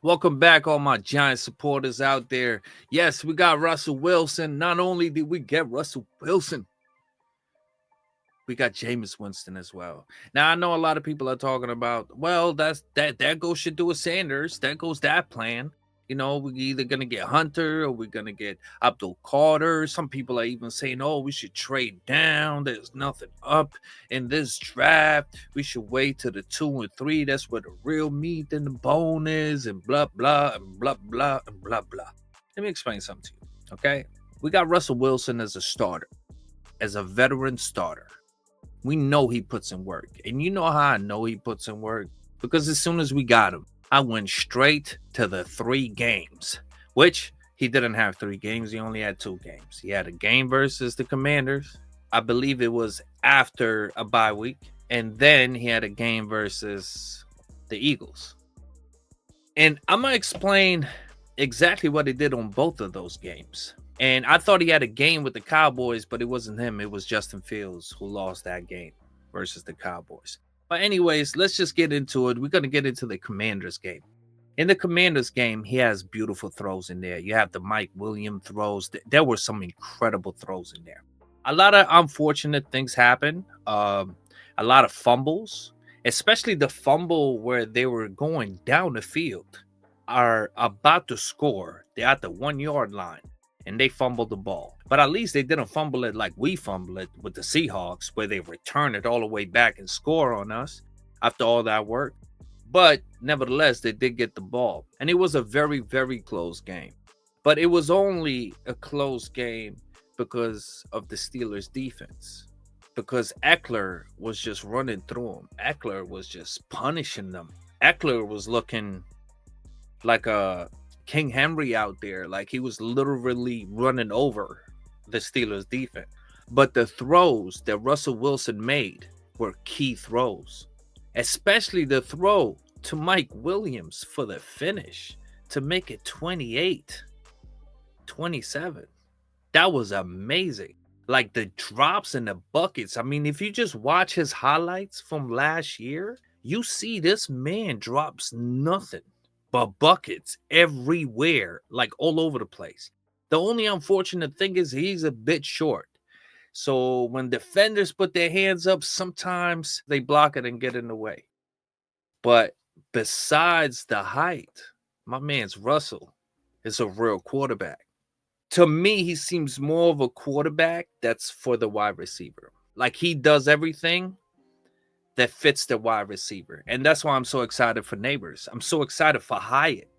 Welcome back, all my Giant supporters out there. Yes, we got Russell Wilson. Not only did we get Russell Wilson, we got Jameis Winston as well. Now I know a lot of people are talking about, well, that goes Shadua Sanders. That goes that plan. We're either gonna get Hunter or we're gonna get Abdul Carter. Some people are even saying, oh, we should trade down. There's nothing up in this draft. We should wait to the 2 and 3. That's where the real meat and the bone is, and blah blah and blah blah and blah blah. Let me explain something to you. Okay. We got Russell Wilson as a starter, as a veteran starter. We know he puts in work. And you know how I know he puts in work? Because as soon as we got him, I went straight to the 3 games, which he didn't have 3 games. He only had 2 games. He had a game versus the Commanders. I believe it was after a bye week. And then he had a game versus the Eagles. And I'm going to explain exactly what he did on both of those games. And I thought he had a game with the Cowboys, but it wasn't him. It was Justin Fields who lost that game versus the Cowboys. But anyways, let's just get into it. We're going to get into the Commanders game. In the Commanders game, he has beautiful throws in there. You have the Mike Williams throws. There were some incredible throws in there. A lot of unfortunate things happen. A lot of fumbles, especially the fumble where they were going down the field, are about to score. They're at the 1 yard line and they fumbled the ball. But at least they didn't fumble it like we fumbled it with the Seahawks, where they return it all the way back and score on us after all that work. But nevertheless, they did get the ball. And it was a very, very close game. But it was only a close game because of the Steelers' defense. Because Eckler was just running through them. Eckler was just punishing them. Eckler was looking like a King Henry out there. Like he was literally running over the Steelers defense. But the throws that Russell Wilson made were key throws, especially the throw to Mike Williams for the finish to make it 28-27. That was amazing. Like the drops and the buckets. I mean, if you just watch his highlights from last year, you see this man drops nothing but buckets everywhere, like all over the place. The only unfortunate thing is he's a bit short. So when defenders put their hands up, sometimes they block it and get in the way. But besides the height, my man's Russell is a real quarterback. To me, he seems more of a quarterback that's for the wide receiver. Like he does everything that fits the wide receiver. And that's why I'm so excited for Neighbors. I'm so excited for Hyatt.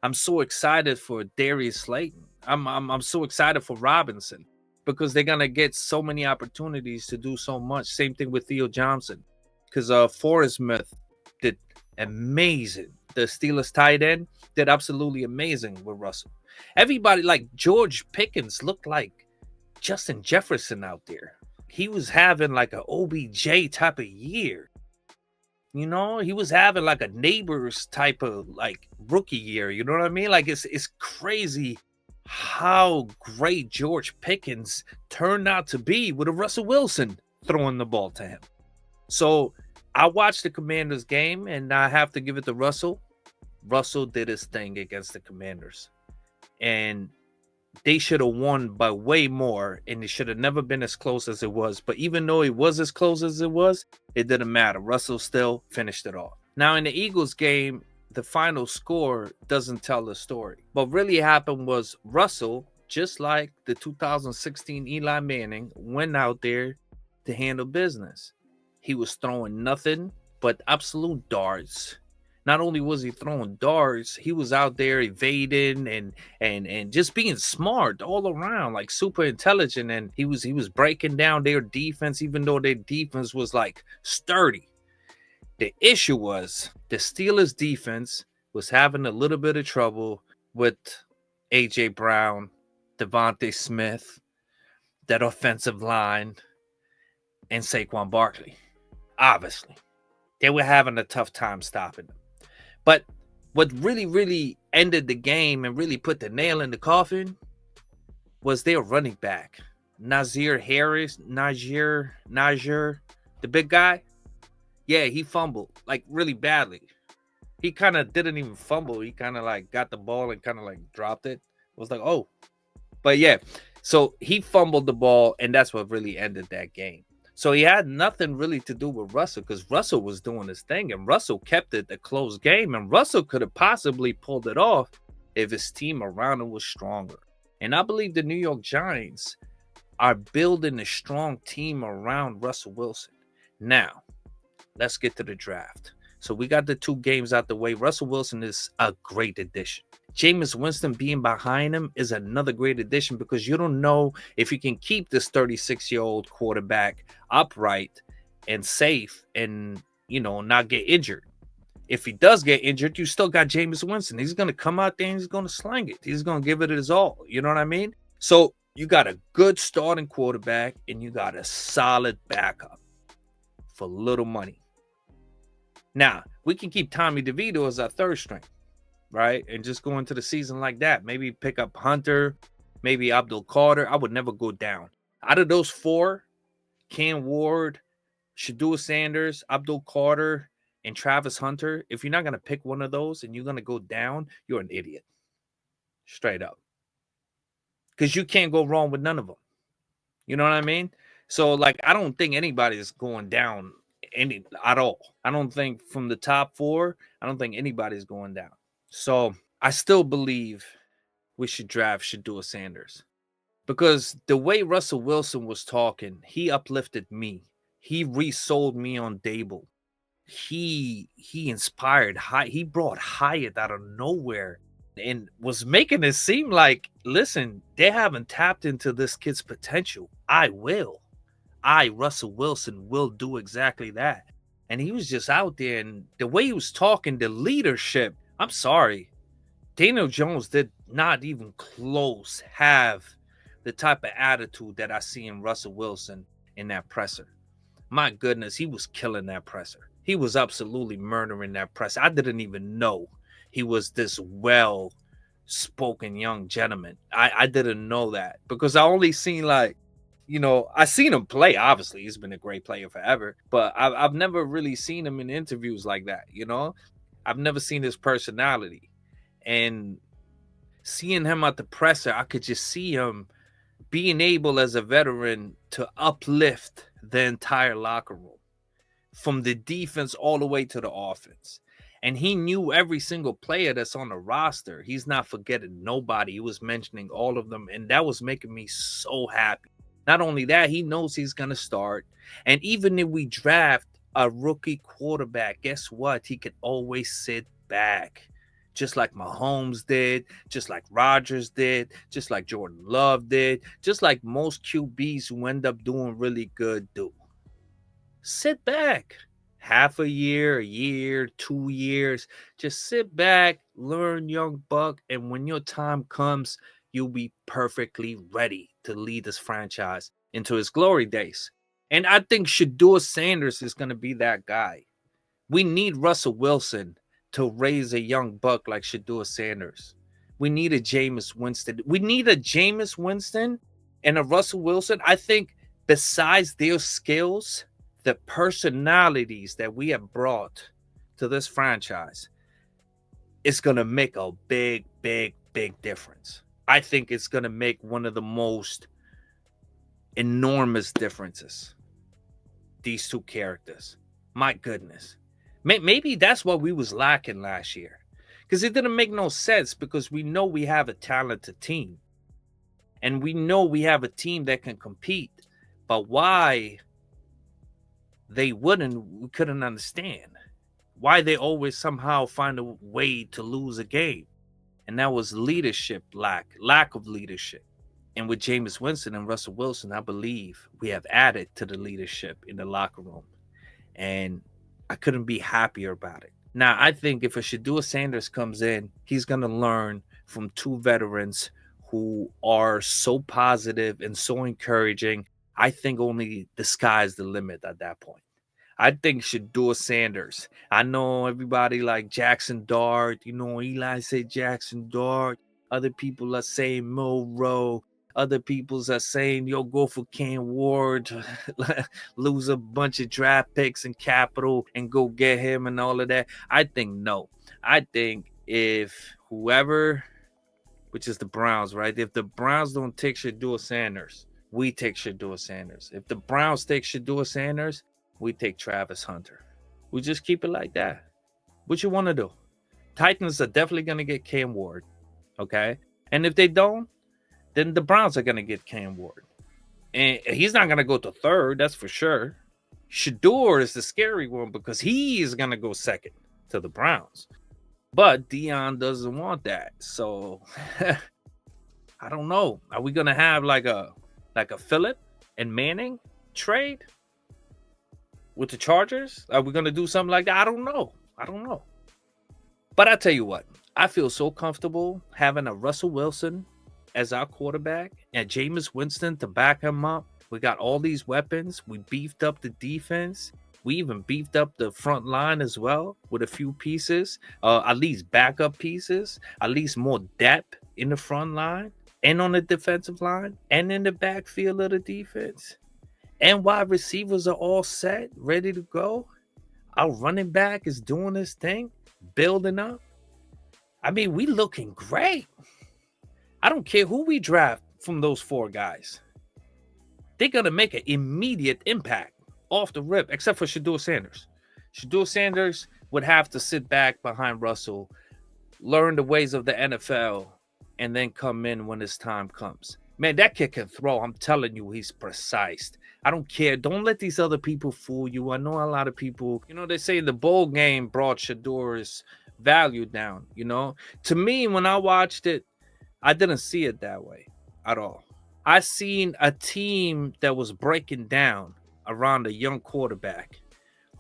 I'm so excited for Darius Slayton. I'm so excited for Robinson because they're gonna get so many opportunities to do so much. Same thing with Theo Johnson, because Forrest Smith did amazing. The Steelers tight end did absolutely amazing with Russell. Everybody like George Pickens looked like Justin Jefferson out there. He was having like an OBJ type of year. He was having like a Neighbors type of like rookie year. You know what I mean? Like it's crazy how great George Pickens turned out to be with a Russell Wilson throwing the ball to him. So I watched the Commanders game and I have to give it to Russell. Russell did his thing against the Commanders. And they should have won by way more, and it should have never been as close as it was. But even though it was as close as it was, it didn't matter. Russell still finished it off. Now, in the Eagles game, the final score doesn't tell the story. What really happened was Russell, just like the 2016 Eli Manning, went out there to handle business. He was throwing nothing but absolute darts. Not only was he throwing darts, he was out there evading and just being smart all around, like super intelligent. And he was breaking down their defense, even though their defense was like sturdy. The issue was the Steelers defense was having a little bit of trouble with AJ Brown, Devontae Smith, that offensive line, and Saquon Barkley. Obviously, they were having a tough time stopping them. But what really, really ended the game and really put the nail in the coffin was their running back, Najee Harris, the big guy. Yeah, he fumbled like really badly. He kind of didn't even fumble. He kind of like got the ball and kind of like dropped it. It was like, oh, but yeah. So he fumbled the ball, and that's what really ended that game. So he had nothing really to do with Russell because Russell was doing his thing, and Russell kept it a close game, and Russell could have possibly pulled it off if his team around him was stronger. And I believe the New York Giants are building a strong team around Russell Wilson. Now, let's get to the draft. So we got the 2 games out the way. Russell Wilson is a great addition. Jameis Winston being behind him is another great addition because you don't know if you can keep this 36-year-old quarterback upright and safe and, not get injured. If he does get injured, you still got Jameis Winston. He's going to come out there and he's going to slang it. He's going to give it his all. You know what I mean? So you got a good starting quarterback and you got a solid backup for little money. Now, we can keep Tommy DeVito as our third string, right? And just go into the season like that. Maybe pick up Hunter, maybe Abdul Carter. I would never go down. Out of those 4, Cam Ward, Shedeur Sanders, Abdul Carter, and Travis Hunter, if you're not going to pick one of those and you're going to go down, you're an idiot. Straight up. Because you can't go wrong with none of them. You know what I mean? So, like, I don't think anybody's going down at all. I don't think from the top 4, I don't think anybody's going down. So, I still believe we should draft Shedeur Sanders. Because the way Russell Wilson was talking, he uplifted me. He resold me on Dable. He inspired he brought Hyatt out of nowhere and was making it seem like, listen, they haven't tapped into this kid's potential. Russell Wilson, will do exactly that. And he was just out there, and the way he was talking, the leadership, I'm sorry, Daniel Jones did not even close have the type of attitude that I see in Russell Wilson in that presser. My goodness, he was killing that presser. He was absolutely murdering that presser. I didn't even know he was this well-spoken young gentleman. I didn't know that because I only seen I seen him play. Obviously, he's been a great player forever, but I've never really seen him in interviews like that. I've never seen his personality, and seeing him at the presser, I could just see him being able as a veteran to uplift the entire locker room from the defense all the way to the offense. And he knew every single player that's on the roster. He's not forgetting nobody. He was mentioning all of them. And that was making me so happy. Not only that, he knows he's going to start. And even if we draft a rookie quarterback, guess what? He can always sit back. Just like Mahomes did, just like Rodgers did, just like Jordan Love did, just like most QBs who end up doing really good do. Sit back. Half a year, 2 years. Just sit back, learn, young buck, and when your time comes, you'll be perfectly ready to lead this franchise into its glory days. And I think Shedeur Sanders is going to be that guy. We need Russell Wilson to raise a young buck like Shedeur Sanders. We need a Jameis Winston. We need a Jameis Winston and a Russell Wilson. I think besides their skills, the personalities that we have brought to this franchise is going to make a big, big, big difference. I think it's going to make one of the most enormous differences. These 2 characters. My goodness. Maybe that's what we was lacking last year. Because it didn't make no sense because we know we have a talented team. And we know we have a team that can compete. But why they wouldn't, we couldn't understand. Why they always somehow find a way to lose a game. And that was leadership lack of leadership. And with Jameis Winston and Russell Wilson, I believe we have added to the leadership in the locker room. And I couldn't be happier about it. Now, I think if a Shedeur Sanders comes in, he's going to learn from 2 veterans who are so positive and so encouraging. I think only the sky's the limit at that point. I think Shedeur Sanders. I know everybody like Jackson Dart. Eli said Jackson Dart. Other people are saying Monroe. Other people's are saying, yo, go for Cam Ward, lose a bunch of draft picks and capital and go get him and all of that. I think no. I think if whoever, which is the Browns, right? If the Browns don't take Shedeur Sanders, we take Shedeur Sanders. If the Browns take Shedeur Sanders, we take Travis Hunter. We just keep it like that. What you want to do? Titans are definitely going to get Cam Ward, okay? And if they don't, then the Browns are going to get Cam Ward. And he's not going to go to third, that's for sure. Shedeur is the scary one because he is going to go second to the Browns. But Dion doesn't want that. So, I don't know. Are we going to have like a Phillip and Manning trade with the Chargers? Are we going to do something like that? I don't know. But I tell you what, I feel so comfortable having a Russell Wilson as our quarterback and Jameis Winston to back him up. We got all these weapons. We beefed up the defense. We even beefed up the front line as well with a few pieces, at least backup pieces, at least more depth in the front line and on the defensive line and in the backfield of the defense. And wide receivers are all set, ready to go. Our running back is doing his thing, building up. I mean, we looking great. I don't care who we draft from those four guys. They're going to make an immediate impact off the rip, except for Shedeur Sanders. Shedeur Sanders would have to sit back behind Russell, learn the ways of the NFL, and then come in when his time comes. Man, that kid can throw. I'm telling you, he's precise. I don't care. Don't let these other people fool you. I know a lot of people, they say the bowl game brought Shedeur's value down, To me, when I watched it, I didn't see it that way at all. I seen a team that was breaking down around a young quarterback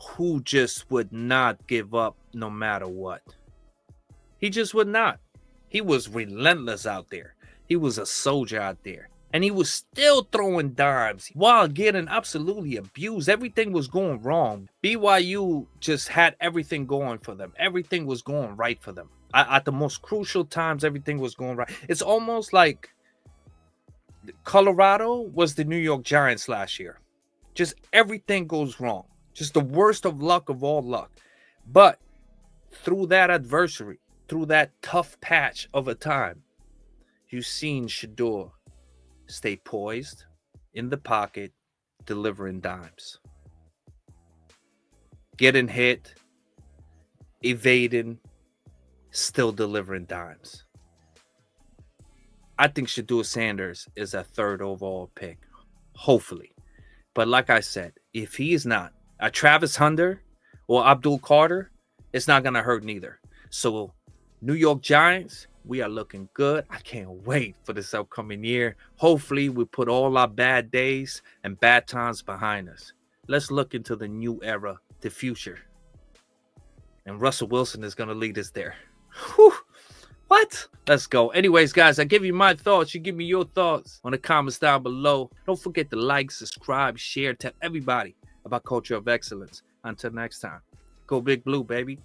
who just would not give up no matter what. He just would not. He was relentless out there. He was a soldier out there. And he was still throwing dimes while getting absolutely abused. Everything was going wrong. BYU just had everything going for them. Everything was going right for them. At the most crucial times, everything was going right. It's almost like Colorado was the New York Giants last year. Just everything goes wrong. Just the worst of luck of all luck. But through that adversity, through that tough patch of a time, you've seen Shedeur stay poised in the pocket, delivering dimes. Getting hit, evading, still delivering dimes. I think Shedeur Sanders is a third overall pick, hopefully. But like I said, if he is not a Travis Hunter or Abdul Carter, it's not going to hurt neither. So New York Giants, we are looking good. I can't wait for this upcoming year. Hopefully, we put all our bad days and bad times behind us. Let's look into the new era, the future. And Russell Wilson is going to lead us there. Whew. What? Let's go. Anyways, guys, I give you my thoughts. You give me your thoughts on the comments down below. Don't forget to like, subscribe, share, tell everybody about Culture of Excellence. Until next time, go Big Blue, baby.